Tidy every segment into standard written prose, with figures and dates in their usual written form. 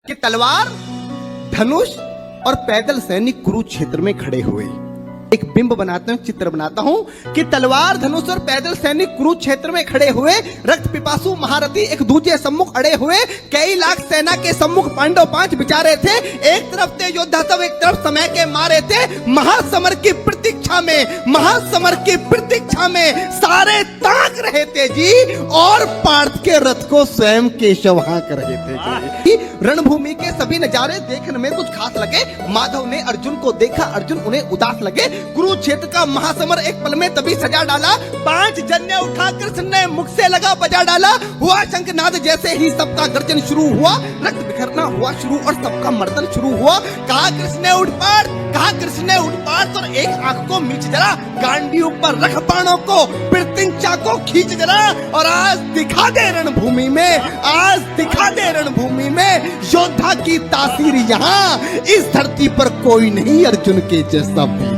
कि तलवार, धनुष और पैदल सैनिक कुरुक्षेत्र में खड़े हुए। एक बिंब बनाता हूं, चित्र बनाता हूं कि तलवार, धनुष और पैदल सैनिक कुरुक्षेत्र में खड़े हुए, रक्त पिपासु महारथी एक दूसरे सम्मुख अड़े हुए, कई लाख सेना के सम्मुख पांडव 5 बिचारे थे। एक तरफ थे योद्धा सब, एक तरफ समय के मारे थे। महासमर की प्रतीक्षा में, महासमर की प्रतीक्षा में सारे ताक रहे थे जी, और पार्थ के रथ को स्वयं केशव हाँक रहे थे जी। रणभूमि के सभी नजारे देखने में कुछ खास लगे। माधव ने अर्जुन को देखा, अर्जुन उन्हें उदास लगे। कुरुक्षेत्र का महासमर एक पल में तभी सजा डाला। 5 जन्य उठा कृष्ण ने मुख से लगा बजा डाला। हुआ शंखनाद, जैसे ही सबका गर्जन शुरू हुआ, रक्त बिखरना हुआ शुरू और सबका मर्दन शुरू हुआ। कहा कृष्ण ने उठ पाड़, कहा कृष्ण ने उठ पाड़, और एक आंख को मीच जरा, गांडी ऊपर रख बाणों को, पिरतिंचा को खींच जरा, और आज दिखा दे रणभूमि में, आज दिखा दे रणभूमि में योद्धा की तासीर। यहाँ इस धरती पर कोई नहीं अर्जुन के जैसा वीर,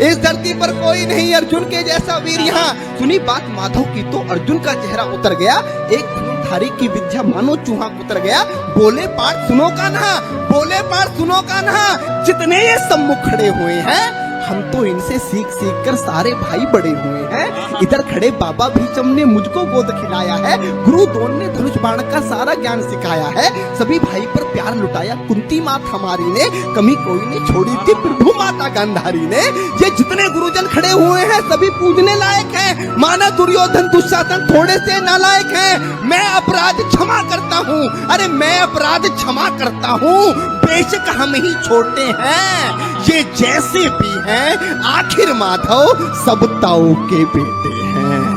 इस धरती पर कोई नहीं अर्जुन के जैसा वीर। यहाँ सुनी बात माधव की तो अर्जुन का चेहरा उतर गया। एक धनुर्धारी की विद्या मानो चूहा उतर गया। बोले पाठ सुनो कान्हा, बोले पाठ सुनो कान्हा, जितने ये सम्मुख खड़े हुए हैं, हम तो इनसे सीख सीख कर सारे भाई बड़े हुए हैं। इधर खड़े बाबा भीष्म ने मुझको गोद खिलाया है, गुरु द्रोण ने धनुष बाण का सारा ज्ञान सिखाया है, सभी भाई पर प्यार लुटाया कुंती मात हमारी ने, कमी कोई नहीं छोड़ी थी प्रभु माता गांधारी ने। ये जितने गुरुजन खड़े हुए हैं सभी पूजने लायक हैं, माना दुर्योधन दुशासन थोड़े से नालायक हैं। मैं अपराध क्षमा करता हूँ, अरे मैं अपराध क्षमा करता हूँ, बेशक हम ही छोटे हैं, ये जैसे भी हैं आखिर माधव सब ताऊ के बेटे हैं।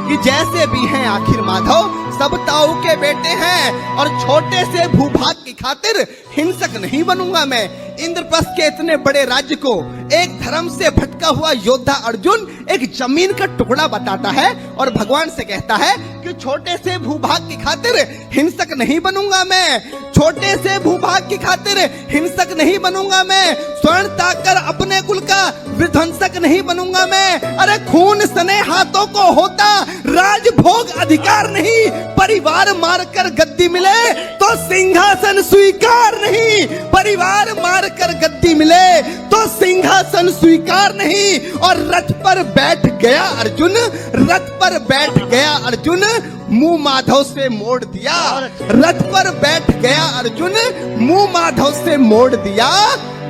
ये जैसे भी हैं आखिर माधव सब ताऊ के बेटे हैं, और छोटे से भूभाग की खातिर हिंसक नहीं बनूंगा मैं। इंद्रप्रस्थ के इतने बड़े राज्य को एक धर्म से भटका हुआ योद्धा अर्जुन एक जमीन का टुकड़ा बताता है और भगवान से कहता है कि छोटे से भूभाग की खातिर हिंसक नहीं बनूंगा मैं, छोटे से भूभाग की खातिर हिंसक नहीं बनूंगा मैं, स्वर्ण ताकर अपने कुल का विध्वंसक नहीं बनूंगा मैं। अरे खून सने हाथों को होता राजभोग अधिकार नहीं, परिवार मारकर गद्दी मिले तो सिंहासन स्वीकार नहीं, परिवार मारकर गद्दी मिले तो सिंहासन स्वीकार नहीं। और रथ पर बैठ गया अर्जुन, रथ पर बैठ गया अर्जुन, मुंह माधव से मोड़ दिया, रथ पर बैठ गया अर्जुन, मुंह माधव से मोड़ दिया,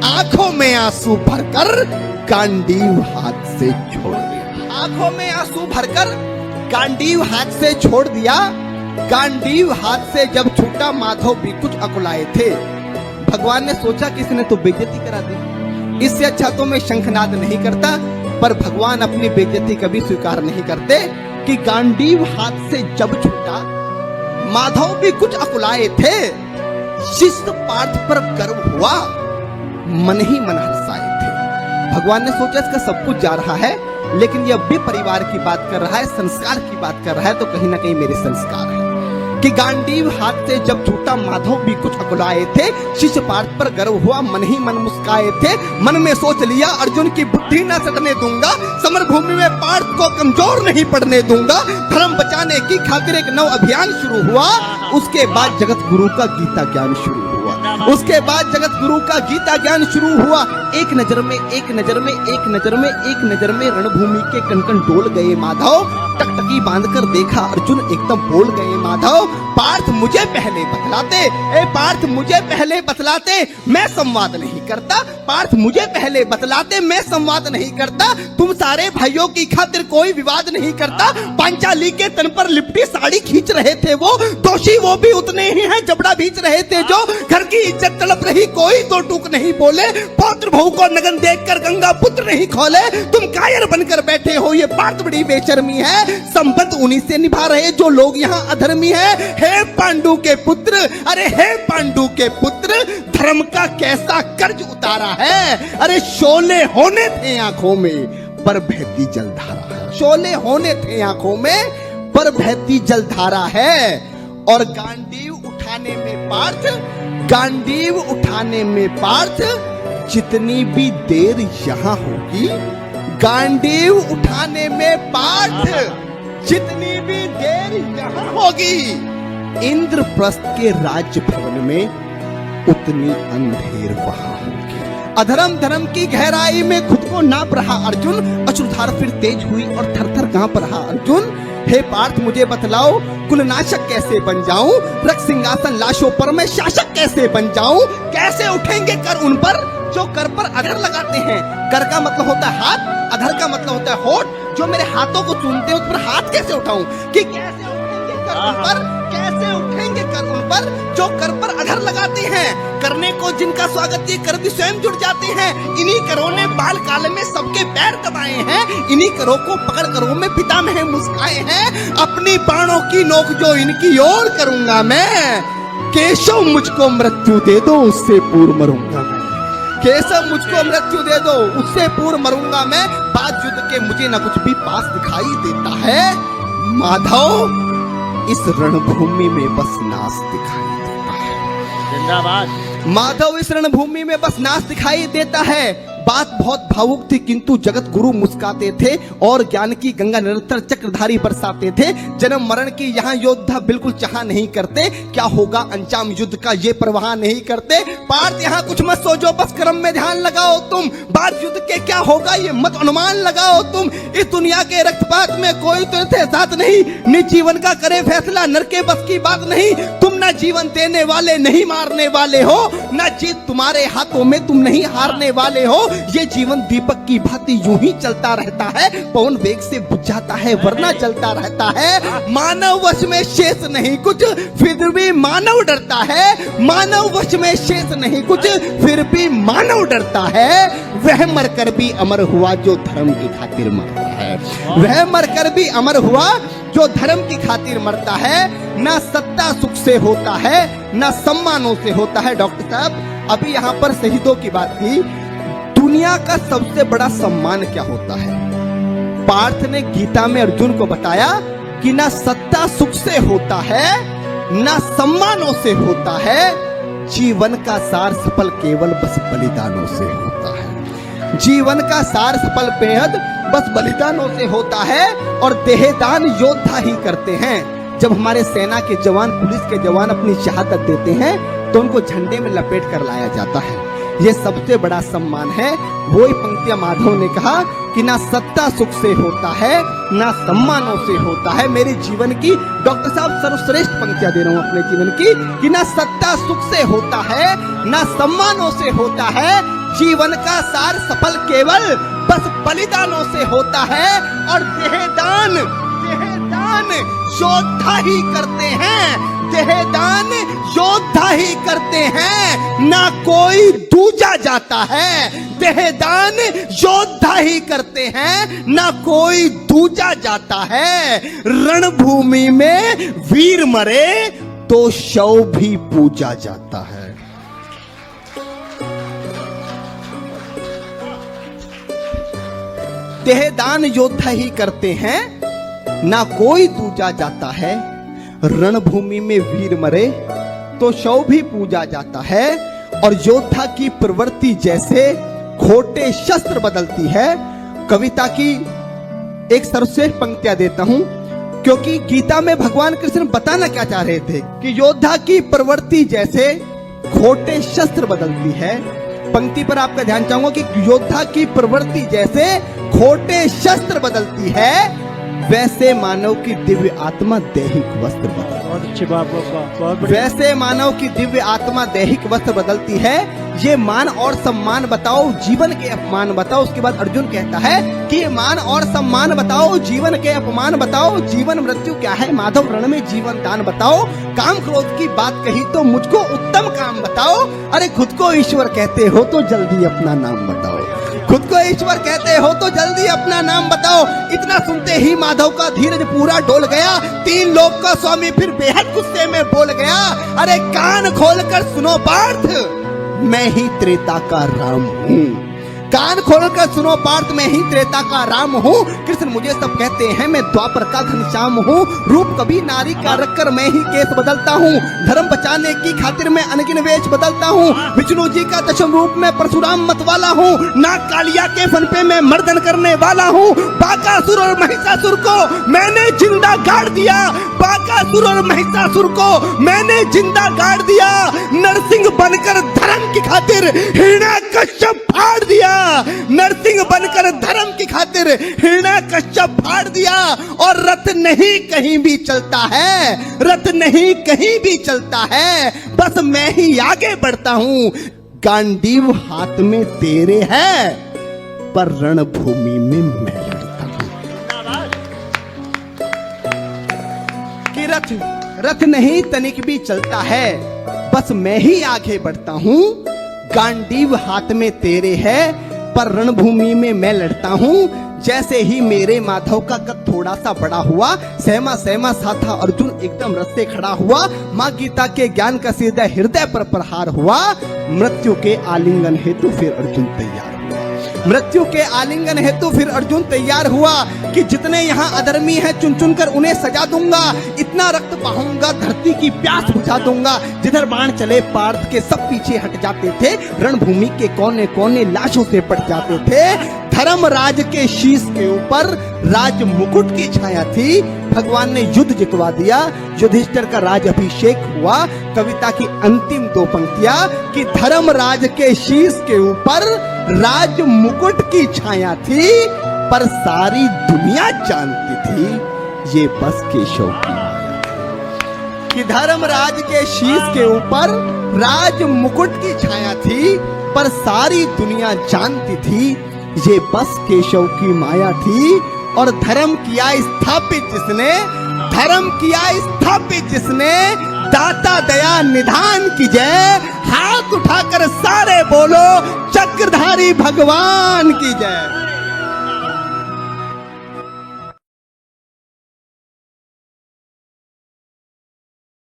आंखों में आंसू भरकर गांडीव हाथ से छोड़ दिया, आंखों में आंसू भरकर गांडीव हाथ से छोड़ दिया। गांडीव हाथ से जब छूटा माधव भी कुछ अकुलाए थे। भगवान ने सोचा कि इसने तो बेइज्जती करा दी, इससे अच्छा तो मैं शंखनाद नहीं करता, पर भगवान अपनी बेइज्जती कभी स्वीकार नहीं करते कि गांडीव हाथ से जब छूटा माधव भी कुछ अकुलाए थे। शिष्य पार्थ पर गर्व हुआ, मन ही मन हर्षाए थे। भगवान ने सोचा इसका सब कुछ जा रहा है, लेकिन यह भी परिवार की बात कर रहा है, संस्कार की बात कर रहा है, तो कहीं ना कहीं मेरे संस्कार है कि गांडीव हाथ से जब छूटा माधव भी कुछ अकुलाए थे। शिष्य पार्थ पर गर्व हुआ, मन ही मन मुस्काए थे। मन में सोच लिया अर्जुन की बुद्धि न सटने दूंगा, समर भूमि में पार्थ को कमजोर नहीं पड़ने दूंगा। धर्म बचाने की खातिर एक नव अभियान शुरू हुआ। उसके बाद जगत गुरु का गीता ज्ञान शुरू हुआ, उसके बाद जगत गुरु का गीता ज्ञान शुरू हुआ। एक नजर में, एक नजर में, एक नजर में, एक नजर में रणभूमि के कण-कण डोल गए माधव। टकटकी बांधकर देखा अर्जुन, एकदम बोल गए माधव, पार्थ मुझे पहले बतलाते, ए पार्थ मुझे पहले बतलाते, मैं संवाद नहीं करता, पार्थ मुझे पहले बतलाते, मैं संवाद नहीं करता, तुम सारे भाइयों की खातिर कोई विवाद नहीं करता। पांचाली के तन पर लिपटी साड़ी खींच रहे थे वो, दोषी वो भी उतने ही हैं, जबड़ा भींच रहे थे जो, घर की इज्जत तड़प रही कोई दो टूक नहीं बोले, पौत्र बहू को नगन देखकर गंगा पुत्र नहीं खोले, तुम कायर बनकर बैठे हो, ये पार्थ बड़ी बेशर्मी है। संबंध उन्हीं से निभा रहे जो लोग यहाँ अधर्मी है। हे पांडु के पुत्र, अरे हे पांडु के पुत्र, धर्म का कैसा कर्ज उतारा है। अरे शोले होने थे आंखों में पर बहती जलधारा है, शोले होने थे आंखों में पर बहती जलधारा है। और गांडीव उठाने में पार्थ, गांडीव उठाने में पार्थ, जितनी भी देर यहाँ होगी, गांडीव उठाने में पार्थ जितनी भी देर यहाँ होगी, इंद्रप्रस्थ के राज्य भवन में उतनी अंधेर वहां होगी। अधर्म धर्म की गहराई में खुद को नाप रहा अर्जुन, अश्रुधार फिर तेज हुई और थर थर कांप रहा अर्जुन। हे पार्थ मुझे बतलाओ, कुलनाशक कैसे बन जाऊं, रक्त सिंहासन लाशों पर मैं शासक कैसे बन जाऊं। कैसे उठेंगे कर उन पर जो कर पर अधर लगाते हैं। कर का मतलब होता है हाथ, अधर का मतलब होता है होठ। जो मेरे हाथों को चूमते हैं उस पर हाथ कैसे उठाऊं, कि कैसे उठेंगे कर उन पर, कैसे उठेंगे कर उन पर जो कर पर अधर लगाते हैं। करने को जिनका स्वागत ये कर भी स्वयं जुड़ जाते हैं। इन्हीं करों ने बाल काल में सबके पैर दबाए हैं, इन्हीं करों को पकड़ करों में पितामह मुस्काए हैं। अपनी बाणों की नोक जो इनकी ओर करूंगा मैं, केशव मुझको मृत्यु दे दो उससे पूर्व मरूंगा मैं। केशव मुझको मृत्यु दे दो उससे पूर्व मरूंगा मैं। बात युद्ध के मुझे न कुछ भी पास दिखाई देता है। माधव इस रणभूमि में बस नाश दिखाई देता है। जिंदाबाद। माधव इस रणभूमि में बस नाश दिखाई देता है। बात बहुत भावुक थी किंतु जगत गुरु मुस्काते थे और ज्ञान की गंगा निरंतर चक्रधारी बरसाते थे। जन्म मरण की यहाँ योद्धा बिल्कुल चाह नहीं करते, क्या होगा अंजाम युद्ध का ये परवाह नहीं करते। पार्थ यहाँ कुछ मत सोचो, बस कर्म में ध्यान लगाओ तुम। बात युद्ध के क्या होगा ये मत अनुमान लगाओ तुम। इस दुनिया के रक्तपात में कोई तो साथ नहीं, निज जीवन का करे फैसला नर के बस की बात नहीं। तुम ना जीवन देने वाले नहीं मारने वाले हो, ना जीत तुम्हारे हाथों में तुम नहीं हारने वाले हो। ये जीवन दीपक की भांति यूं ही चलता रहता है, पवन वेग से बुझ जाता है वरना चलता रहता है। मानव वश में शेष नहीं कुछ फिर भी मानव डरता है। मानव वश में शेष नहीं कुछ फिर भी मानव डरता है। वह मरकर भी अमर हुआ जो धर्म की खातिर मरता है। वह मरकर भी अमर हुआ जो धर्म की खातिर मरता है। ना सत्ता सुख से होता है ना सम्मानों से होता है। डॉक्टर साहब अभी यहाँ पर शहीदों की बात की, दुनिया का सबसे बड़ा सम्मान क्या होता है। पार्थ ने गीता में अर्जुन को बताया कि ना सत्ता सुख से होता है ना सम्मानों से होता है। जीवन का सार सफल केवल बस बलिदानों से होता है। जीवन का सार सफल बेहद बस बलिदानों से होता है। और देहदान योद्धा ही करते हैं। जब हमारे सेना के जवान पुलिस के जवान अपनी शहादत देते हैं तो उनको झंडे में लपेट कर लाया जाता है। ये सबसे बड़ा सम्मान है। वही पंक्तियां माधव ने कहा कि ना सत्ता सुख से होता है ना सम्मानों से होता है। मेरे जीवन की डॉक्टर साहब सर्वश्रेष्ठ पंक्तियां दे रहा हूं अपने जीवन की, कि ना सत्ता सुख से होता है ना सम्मानों से होता है। जीवन का सार सफल केवल बस बलिदानों से होता है। और देहदान योद्धा ही करते हैं। देहदान योद्धा ही करते हैं, ना कोई दूजा जाता है। देहदान योद्धा ही करते हैं, ना कोई दूजा जाता है। रणभूमि में वीर मरे तो शव भी पूजा जाता है। देहदान योद्धा ही करते हैं, ना कोई दूजा जाता है। रणभूमि में वीर मरे तो शव भी पूजा जाता है। और योद्धा की प्रवृत्ति जैसे खोटे शस्त्र बदलती है। कविता की एक सर्वश्रेष्ठ पंक्तियां देता हूं, क्योंकि गीता में भगवान कृष्ण बताना क्या चाह रहे थे कि योद्धा की प्रवृत्ति जैसे खोटे शस्त्र बदलती है। पंक्ति पर आपका ध्यान चाहूंगा कि योद्धा की प्रवृत्ति जैसे खोटे शस्त्र बदलती है, वैसे मानव की दिव्य आत्मा दैहिक वस्त्र बदलती है। बहुत अच्छी बात, बहुत बढ़िया। वैसे मानव की दिव्य आत्मा दैहिक वस्त्र बदलती है। ये मान और सम्मान बताओ, जीवन के अपमान बताओ। उसके बाद अर्जुन कहता है कि ये मान और सम्मान बताओ, जीवन के अपमान बताओ। जीवन मृत्यु क्या है माधव, रण में जीवन दान बताओ। काम क्रोध की बात कही तो मुझको उत्तम काम बताओ। अरे खुद को ईश्वर कहते हो तो जल्दी अपना नाम बताओ। खुद को ईश्वर कहते हो तो जल्दी अपना नाम बताओ। इतना सुनते ही माधव का धीरज पूरा डोल गया। तीन लोक का स्वामी फिर बेहद गुस्से में बोल गया, अरे कान खोलकर सुनो पार्थ, मैं ही त्रेता का राम हूँ। कान खोलकर सुनो पार्थ, मैं ही त्रेता का राम हूँ। कृष्ण मुझे सब कहते हैं, मैं द्वापर का घनश्याम हूँ। रूप कभी नारी का रखकर मैं ही केस बदलता हूँ। धर्म बचाने की खातिर मैं अनगिन वेश बदलता हूँ। विष्णु जी का दशम रूप में परशुराम मतवाला हूँ। नाग कालिया के फन पे मैं मर्दन करने वाला हूँ। बाकासुर और महिषासुर को मैंने जिंदा गाड़ दिया। बाकासुर और महिषासुर को मैंने जिंदा गाड़ दिया। नरसिंह बनकर खातिर हिरण्यकश्यप फाड़ दिया, नरसिंह बनकर धर्म की खातिर हिरण्यकश्यप फाड़ दिया। और रथ नहीं कहीं भी चलता है, रथ नहीं कहीं भी चलता है, बस मैं ही आगे बढ़ता हूं। गांडीव हाथ में तेरे है, पर रणभूमि में मैं लड़ता हूं। कि रथ नहीं तनिक भी चलता है, बस मैं ही आगे बढ़ता हूं। गांडीव हाथ में तेरे है, पर रणभूमि में मैं लड़ता हूं। जैसे ही मेरे माधव का कद थोड़ा सा बड़ा हुआ, सहमा सहमा सा था अर्जुन एकदम रथ से खड़ा हुआ। माँ गीता के ज्ञान का सीधा हृदय पर प्रहार हुआ। मृत्यु के आलिंगन हेतु फिर अर्जुन तैयार हुआ। मृत्यु के आलिंगन हेतु फिर अर्जुन तैयार हुआ कि जितने यहाँ अधर्मी हैं चुन चुन कर उन्हें सजा दूंगा। इतना रक्त बहाऊंगा, धरती की प्यास बुझा दूंगा। जिधर बाण चले पार्थ के सब पीछे हट जाते थे, रणभूमि के कोने कोने लाशों से पट जाते थे। धर्मराज के शीश के ऊपर राज मुकुट की छाया थी। भगवान ने युद्ध जितवा दिया, युधिष्ठिर का राज अभिषेक हुआ। कविता की अंतिम दो पंक्तियां कि धर्मराज के शीश के ऊपर राज मुकुट की छाया थी, पर सारी दुनिया जानती थी ये बस केशव की माया थी। कि धर्मराज के शीश के ऊपर राज मुकुट की छाया थी, पर सारी दुनिया जानती थी ये बस केशव की माया थी। और धर्म किया स्थापित जिसने, धर्म किया स्थापित जिसने, दाता दया निधान की जय। हाथ उठाकर सारे बोलो चक्रधारी भगवान की जय।